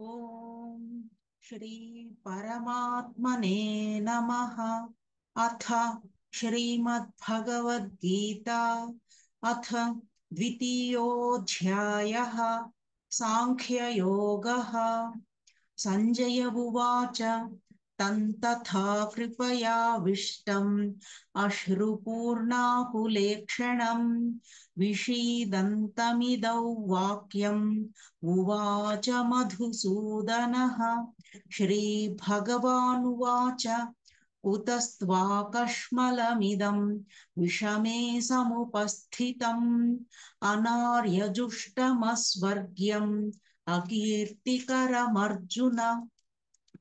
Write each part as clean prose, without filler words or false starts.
ॐ श्री परमात्मने नमः। अथ श्रीमद्भगवद्गीता अथ द्वितीयोऽध्यायः सांख्ययोगः। सञ्जय उवाच तन्तथा कृपयाविष्टम् अश्रुपूर्णाकुलेक्षणम् विषीदन्तमिदौ वाक्यम् उवाच मधुसूदनः। श्रीभगवानुवाच कुतस्त्वाकश्मलमिदम् विषमे समुपस्थितम् अनार्यजुष्टमस्वर्ग्यम् अकीर्तिकरमर्जुन।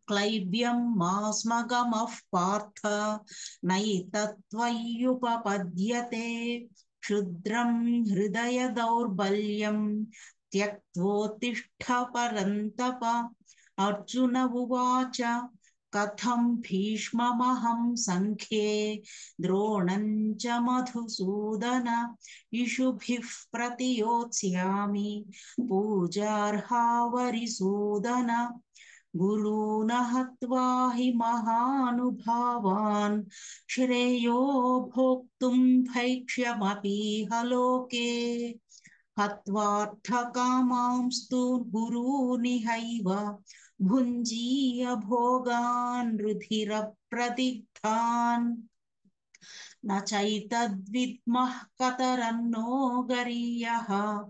क्लैब्यं मास्मगमः पार्थ नैतत्त्वय्युपपद्यते। क्षुद्रं हृदय दौर्बल्यं त्यक्त्वोत्तिष्ठ परन्तप। अर्जुन उवाच कथं भीष्ममहं सङ्ख्ये द्रोणं च मधुसूदन इषुभिः प्रतियोत्स्यामि पूजार्हा वरिसूदन। गुरून् हत्वा हि महानुभावान् श्रेयो भोक्तुं भैक्ष्यमपीह लोके। हत्वार्थकामांस्तु गुरूनिहैव भुञ्जीय भोगान् रुधिरप्रदिग्धान्। न चैतद्विद्मः कतरन्नो गरीयः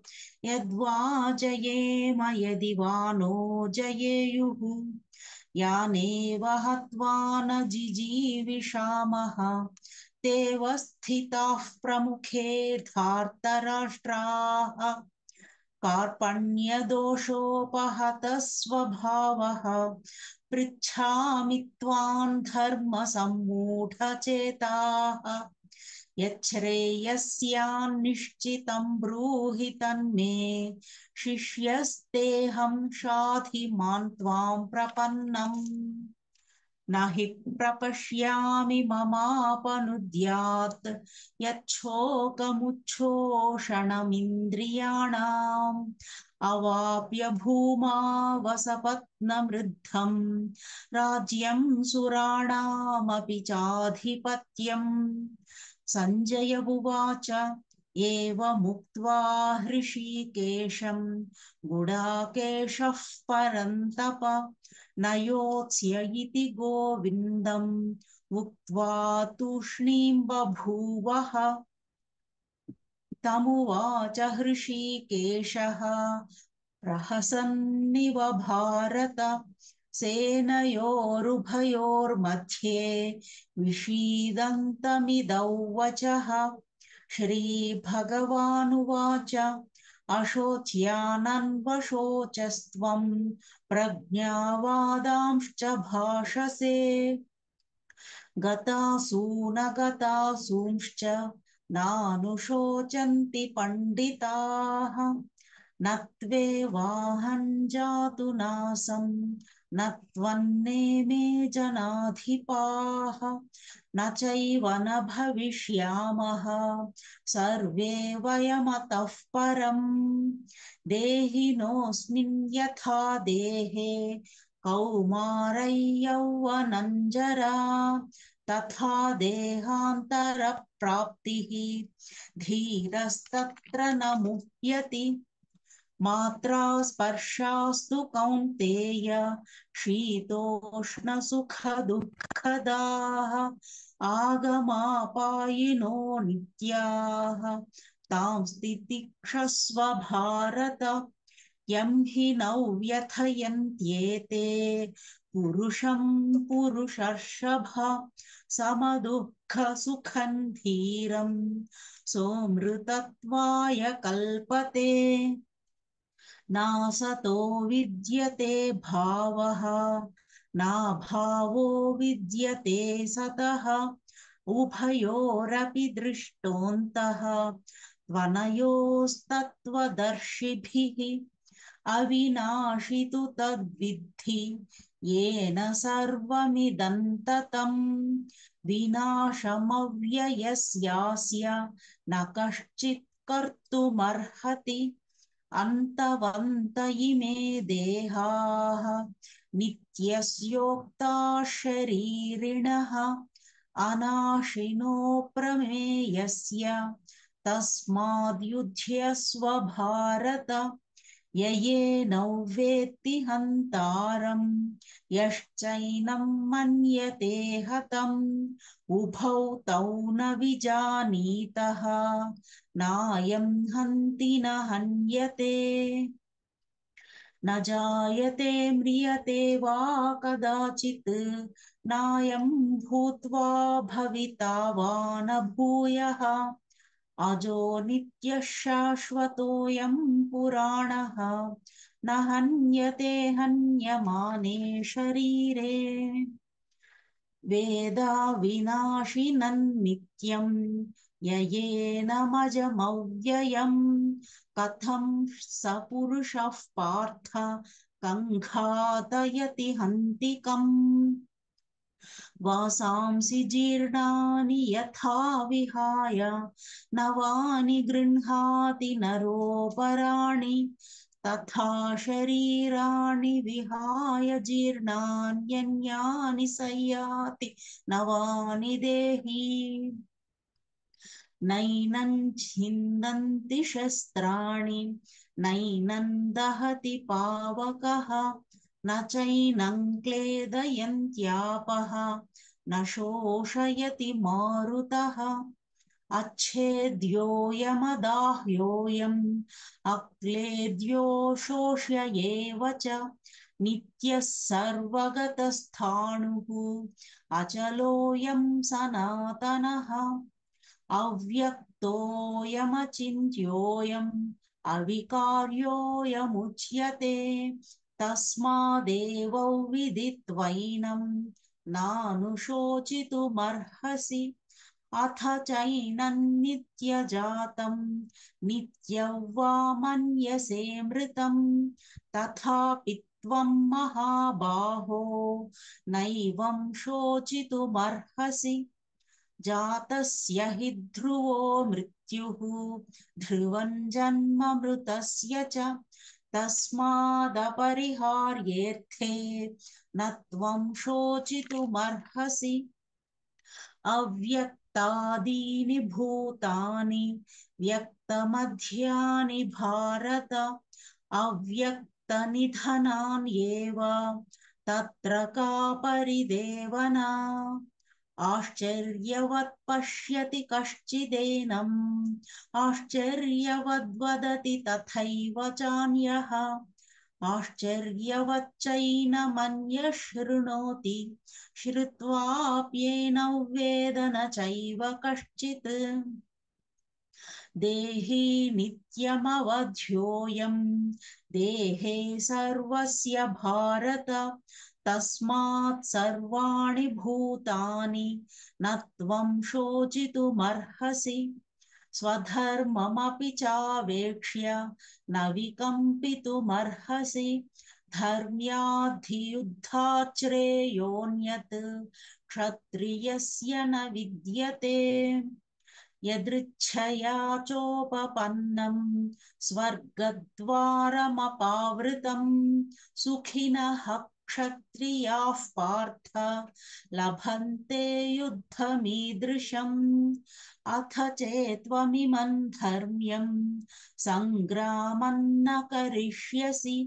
यद्वा जयेम यदि वा नो जयेयुः। यानेव हत्वा न जिजीविषामः तेव स्थिताः प्रमुखे धार्तराष्ट्राः। कार्पण्यदोषोपहतः स्वभावः पृच्छामि त्वां धर्मसम्मूढचेताः। यच्छ्रेयस्यान्निश्चितं ब्रूहि तन्मे शिष्यस्तेऽहं शाधि मां त्वां प्रपन्नम्। न हि प्रपश्यामि ममापनुद्यात् यच्छोकमुच्छोषणमिन्द्रियाणाम्। अवाप्य भूमा वसपत्नमृद्धम् राज्यं सुराणामपि चाधिपत्यम्। सञ्जय उवाच एवमुक्त्वा हृषीकेशं गुडाकेशः परन्तप न योत्स्य इति गोविन्दम् उक्त्वा तूष्णीं बभूवः। तमुवाच हृषीकेशः प्रहसन्निव भारत सेनयोरुभयोर्मध्ये विषीदन्तमिदौ वचः। श्रीभगवानुवाच अशोच्यानन्वशोचस्त्वं प्रज्ञावादांश्च भाषसे गतासून गतासूंश्च नानुशोचन्ति पण्डिताः। न त्वेवाहं जातु नासं न त्वन्नेमे जनाधिपाः न चैव न भविष्यामः सर्वे वयमतः परम्। देहिनोऽस्मिन् यथा देहे कौमारै यौवनञ्जरा तथा देहान्तरप्राप्तिः धीरस्तत्र न मुह्यति। मात्रा स्पर्शास्तु कौन्तेय शीतोष्णसुखदुःखदाः आगमापायिनो नित्याः तां तितिक्षस्व भारत। यं हि नौ व्यथयन्त्येते पुरुषं पुरुषर्षभ समदुःखसुखं धीरं सोऽमृतत्वाय कल्पते। नासतो विद्यते भावः नाभावो विद्यते सतः उभयोरपि दृष्टोऽन्तः त्वनयोस्तत्त्वदर्शिभिः। अविनाशि तु तद्विद्धि येन सर्वमिदं ततं विनाशमव्ययस्यास्य न कश्चित् कर्तुमर्हति। अन्तवन्त इमे देहाः नित्यस्योक्ताः शरीरिणः अनाशिनो प्रमेयस्य तस्माद्युध्यस्व भारत ययेनौ वेत्ति हन्तारम् यश्चैनं मन्यते हतम् उभौ तौ न विजानीतः नायं हन्ति न हन्यते न जायते म्रियते वा कदाचित् नायं भूत्वा भविता वा न भूयः अजो नित्यः शाश्वतोऽयं पुराणः न हन्यते हन्यमाने शरीरे वेदा विनाशिनन्नित्यं ययेनमजमव्ययम् कथं स पुरुषः पार्थ कङ्घातयति हन्तिकम् वासांसि जीर्णानि यथा विहाय नवानि गृह्णाति नरोपराणि तथा शरीराणि विहाय जीर्णान्यन्यानि संयाति नवानि देहि नैनं छिन्दन्ति शस्त्राणि नैनं दहति पावकः न चैनं क्लेदयन्त्यापः न शोषयति मारुतः अच्छेद्योऽयमदाह्योऽयम् अक्लेद्यो शोष्य एव च नित्यः सर्वगतस्थाणुः अचलोऽयं सनातनः अव्यक्तोऽयमचिन्त्योऽयम् अविकार्योऽयमुच्यते तस्मादेवौ विदित्वैनं नानुशोचितुमर्हसि अथ चैनं नित्यजातं नित्यं वा मन्यसे मृतं तथापि त्वं महाबाहो नैवं शोचितुमर्हसि जातस्य हि ध्रुवो मृत्युः ध्रुवं जन्म मृतस्य च तस्मादपरिहार्येऽर्थे न त्वं शोचितुमर्हसि अव्यक्तादीनि भूतानि व्यक्तमध्यानि भारत अव्यक्तनिधनान्येव तत्र का परिदेवना आश्चर्यवत् पश्यति कश्चिदेनम् आश्चर्यवद्वदति तथैव चान्यः आश्चर्यवच्चैनमन्यः शृणोति श्रुत्वाप्येनौ वेद न चैव कश्चित् देहि नित्यमवध्योऽयं देहे सर्वस्य भारत तस्मात् सर्वाणि भूतानि न त्वं शोचितुमर्हसि स्वधर्ममपि चावेक्ष्य न विकम्पितुमर्हसि धर्म्याद्धियुद्धात् श्रेयोऽन्यत् क्षत्रियस्य न विद्यते यदृच्छया चोपपन्नं स्वर्गद्वारमपावृतं सुखिनः क्षत्रियाः पार्थ लभन्ते युद्धमीदृशम् अथ चेत्त्वमिमं धर्म्यं सङ्ग्रामं न करिष्यसि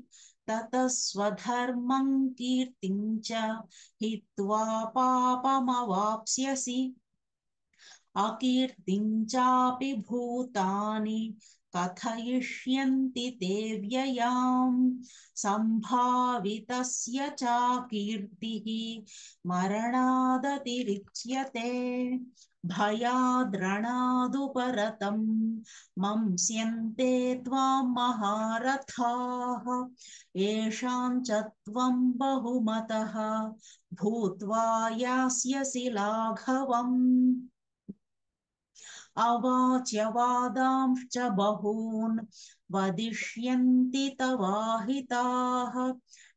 ततः स्वधर्मं कीर्तिं च हित्वा पापमवाप्स्यसि अकीर्तिं चापि भूतानि कथयिष्यन्ति ते व्ययाम् सम्भावितस्य चाकीर्तिः मरणादतिरिच्यते भयाद्रणादुपरतं मंस्यन्ते त्वां महारथाः येषां च त्वं बहुमतः भूत्वा यास्यसि लाघवम् अवाच्य वादांश्च बहून् वदिष्यन्ति तवाहिताः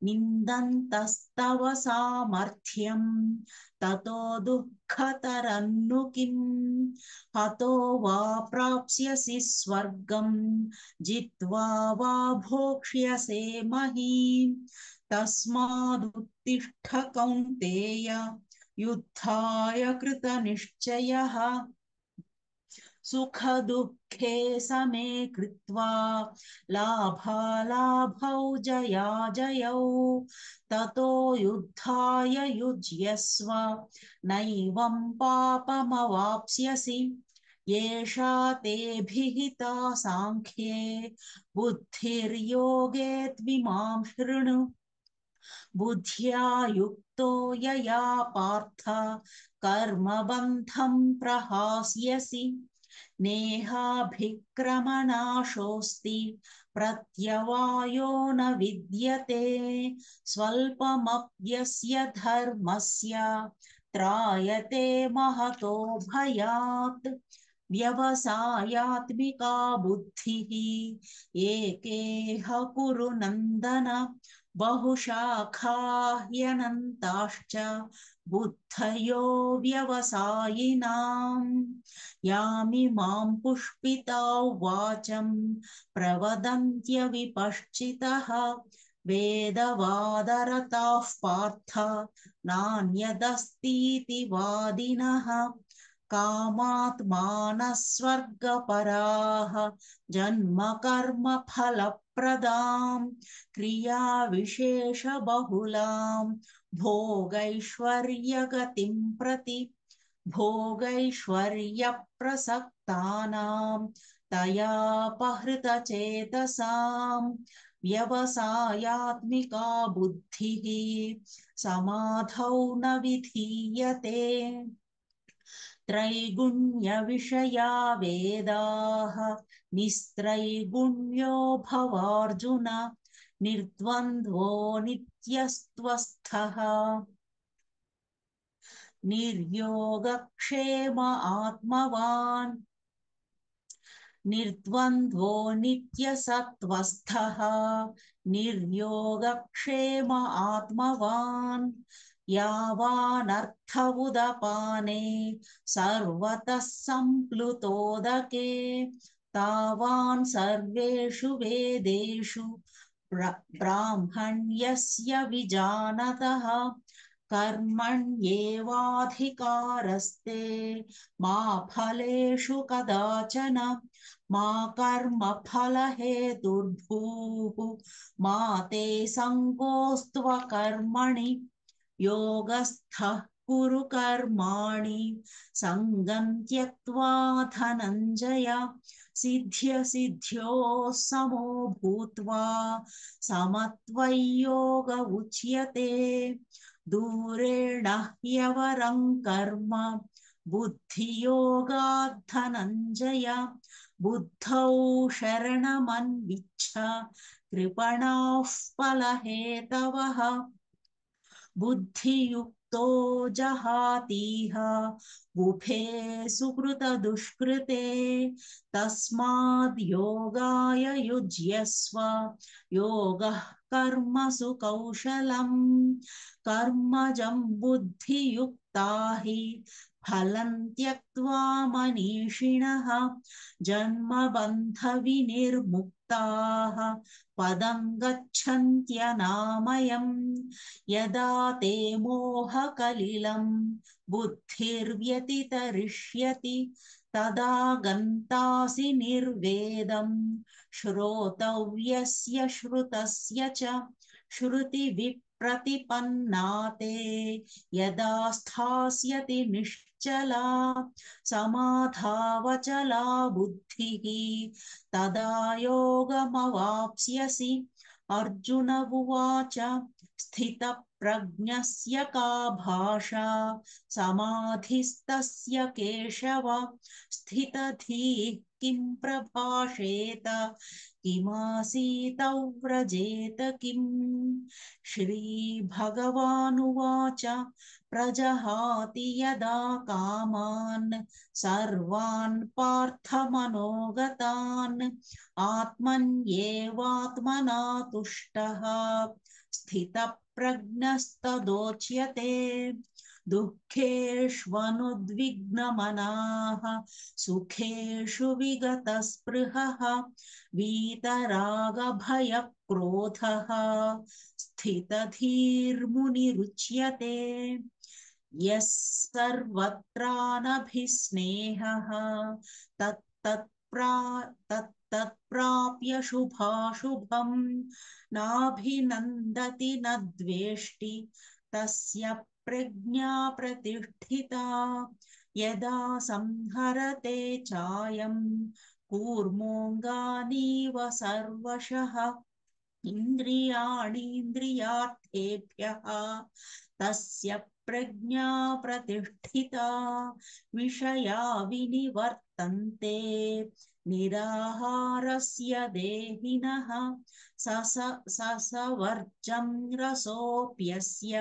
निन्दन्तस्तव सामर्थ्यं ततो दुःखतरन्नु किम् हतो वा प्राप्स्यसि स्वर्गं जित्वा वा भोक्ष्यसे महीम् तस्मादुत्तिष्ठ कौन्तेय युद्धाय कृतनिश्चयः सुखदुःखे समे कृत्वा लाभालाभौ जयाजयौ ततो युद्धाय युज्यस्व नैवं पापमवाप्स्यसि एषा ते भिहिता साङ्ख्ये बुद्धिर्योगे त्विमां शृणु बुद्ध्या युक्तो यया पार्थ कर्मबन्धं प्रहास्यसि नेहाभिक्रमनाशोऽस्ति प्रत्यवायो न विद्यते स्वल्पमप्यस्य धर्मस्य त्रायते महतो भयात् व्यवसायात्मिका बुद्धिः एकेह कुरु नन्दन बहुशाखा ह्यनन्ताश्च बुद्धयो व्यवसायिनाम् यामिमां पुष्पिता वाचं प्रवदन्त्यविपश्चितः वेदवादरताः पार्थ नान्यदस्तीति वादिनः कामात्मानः स्वर्गपराः जन्मकर्मफलप्रदां क्रियाविशेषबहुलां भोगैश्वर्यगतिं प्रति भोगैश्वर्यप्रसक्तानां तयापहृतचेतसां व्यवसायात्मिका बुद्धिः समाधौ न विधीयते त्रैगुण्यविषया वेदाः निस्त्रैगुण्यो भवार्जुन निर्द्वन्द्वो नित्यस्त्वस्थः निर्योगक्षेम आत्मवान् निर्द्वन्द्वो नित्यसत्त्वस्थः निर्योगक्षेम आत्मवान् यावानर्थ उदपाने सर्वतः सम्प्लुतोदके तावान् सर्वेषु वेदेषु ब्राह्मण्यस्य विजानतः कर्मण्येवाधिकारस्ते मा फलेषु कदाचन मा कर्मफलहेतुर्भूः मा ते सङ्गोऽस्त्वकर्मणि योगस्थः कुरु कर्माणि सङ्गं त्यक्त्वा धनञ्जय सिद्ध्यसिद्ध्योः समो भूत्वा समत्वयोग उच्यते दूरेण ह्यवरं कर्म बुद्धियोगात् धनञ्जय बुद्धौ शरणमन्विच्छ कृपणाः फलहेतवः बुद्धियुक्तो जहातीह उभे सुकृतदुष्कृते तस्माद् योगाय युज्यस्व योगः कर्मसु कौशलम् कर्मजं बुद्धियुक्ता हि फलं त्यक्त्वा मनीषिणः जन्मबन्धविनिर्मुक्ताः पदं गच्छन्त्यनामयम् यदा ते मोहकलिलं बुद्धिर्व्यतितरिष्यति तदा गन्तासि निर्वेदं श्रोतव्यस्य श्रुतस्य च श्रुतिविप्रतिपन्ना ते यदा स्थास्यति निश्चला समाधावचला बुद्धिः तदा योगमवाप्स्यसि अर्जुन उवाच स्थितप्रज्ञस्य का भाषा समाधिस्तस्य केशव स्थितधीः किं प्रभाषेत किमासीतौ व्रजेत किम्। श्रीभगवानुवाच प्रजहाति यदा कामान् सर्वान् पार्थमनोगतान् आत्मन्येवात्मना तुष्टः स्थितप्रज्ञस्तदोच्यते। दुःखेष्वनुद्विग्नमनाः सुखेषु विगतस्पृहः वीतरागभयक्रोधः स्थितधीर्मुनिरुच्यते। यः सर्वत्रानभिस्नेहः तत्तत्प्राप्य शुभाशुभम् नाभिनन्दति न द्वेष्टि तस्य प्रज्ञा प्रतिष्ठिता। यदा संहरते चायं कूर्मोऽङ्गानीव सर्वशः इन्द्रियाणीन्द्रियार्थेभ्यः तस्य प्रज्ञा प्रतिष्ठिता। विषया विनिवर्तन्ते निराहारस्य देहिनः ससवर्जं रसोऽप्यस्य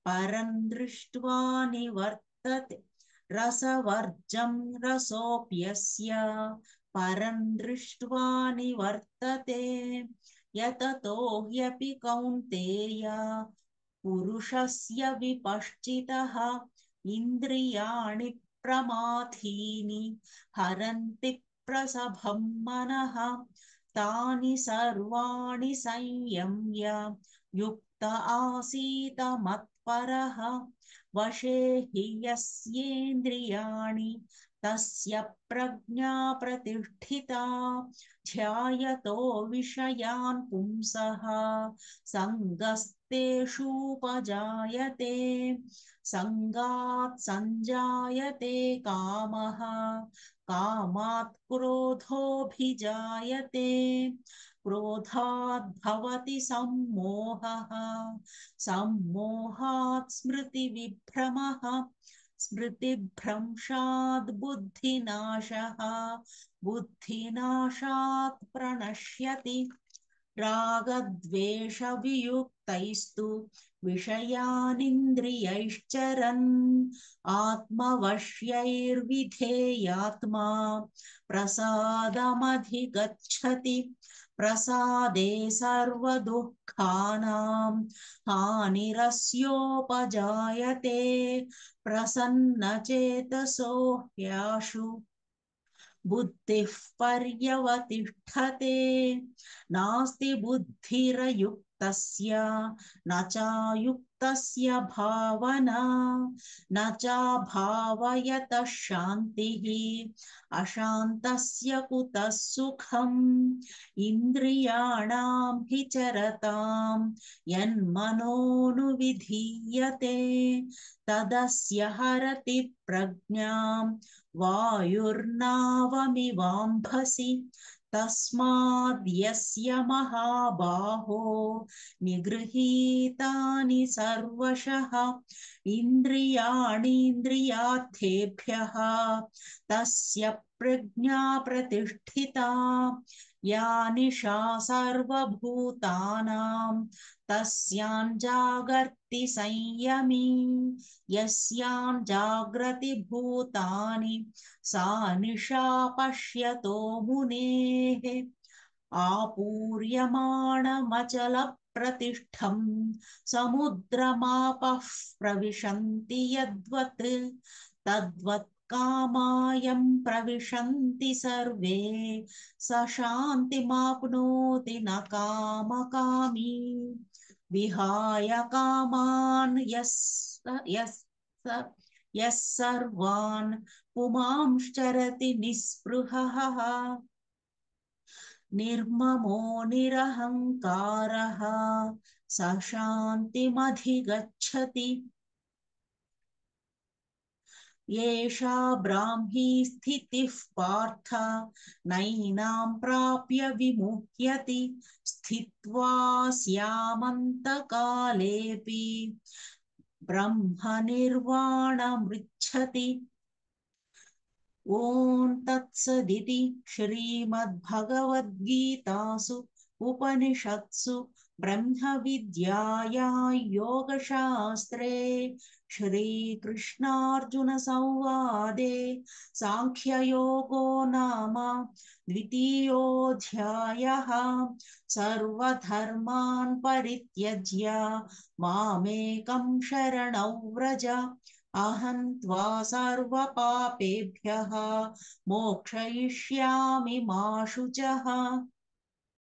परं दृष्ट्वा निवर्तते। रसवर्जं रसोऽप्यस्य परं दृष्ट्वा निवर्तते। यततो ह्यपि कौन्तेय पुरुषस्य विपश्चितः इन्द्रियाणि प्रमाथीनि हरन्ति प्रसभं मनः तानि सर्वाणि संयम्य युक्त आसीत मत्परः। वशे हि यस्येन्द्रियाणि तस्य प्रज्ञा प्रतिष्ठिता। ध्यायतो विषयान् पुंसः सङ्गस्तेषूपजायते। सङ्गात् सञ्जायते कामः कामात् क्रोधोऽभिजायते। क्रोधात् भवति सम्मोहः सम्मोहात् स्मृतिविभ्रमः स्मृतिभ्रंशात् बुद्धिनाशः बुद्धिनाशात् प्रणश्यति। रागद्वेषवियुक्तैस्तु विषयानिन्द्रियैश्चरन् आत्मवश्यैर्विधेयात्मा प्रसादमधिगच्छति। प्रसादे सर्वदुःखानां हानिरस्योपजायते। प्रसन्नचेतसो ह्याशु बुद्धिः पर्यवतिष्ठते। नास्ति बुद्धिरयुक्तस्य न चायुक्तस्य भावना न चाभावयतः शान्तिः अशान्तस्य कुतः सुखम्। इन्द्रियाणां हि चरतां यन्मनोनुविधीयते तदस्य हरति प्रज्ञां वायुर्नावमिवाम्भसि। तस्माद्यस्य महाबाहो निगृहीतानि सर्वशः इन्द्रियाणीन्द्रियार्थेभ्यः तस्य प्रज्ञा प्रतिष्ठिता। या निशा सर्वभूतानां तस्यां जागर्ति संयमी। यस्यां जाग्रति भूतानि सा निशा पश्यतो मुनेः। आपूर्यमाणमचलप्रतिष्ठं समुद्रमापः प्रविशन्ति यद्वत् तद्वत् कामायं प्रविशन्ति सर्वे स शान्तिमाप्नोति न कामकामी। विहाय कामान् यः सर्वान् पुमांश्चरति निःस्पृहः निर्ममो निरहङ्कारः स शान्तिमधिगच्छति। येषा ब्राह्मी स्थितिः पार्थ नैनां प्राप्य विमुह्यति। स्थित्वा स्यामन्तकालेऽपि ब्रह्मनिर्वाणमृच्छति। ॐ तत्सदिति श्रीमद्भगवद्गीतासु उपनिषत्सु ब्रह्मविद्यायां योगशास्त्रे श्रीकृष्णार्जुनसंवादे साङ्ख्ययोगो नाम द्वितीयोऽध्यायः। सर्वधर्मान् परित्यज्य मामेकं शरणं व्रज, अहं त्वा सर्वपापेभ्यः मोक्षयिष्यामि मा शुचः।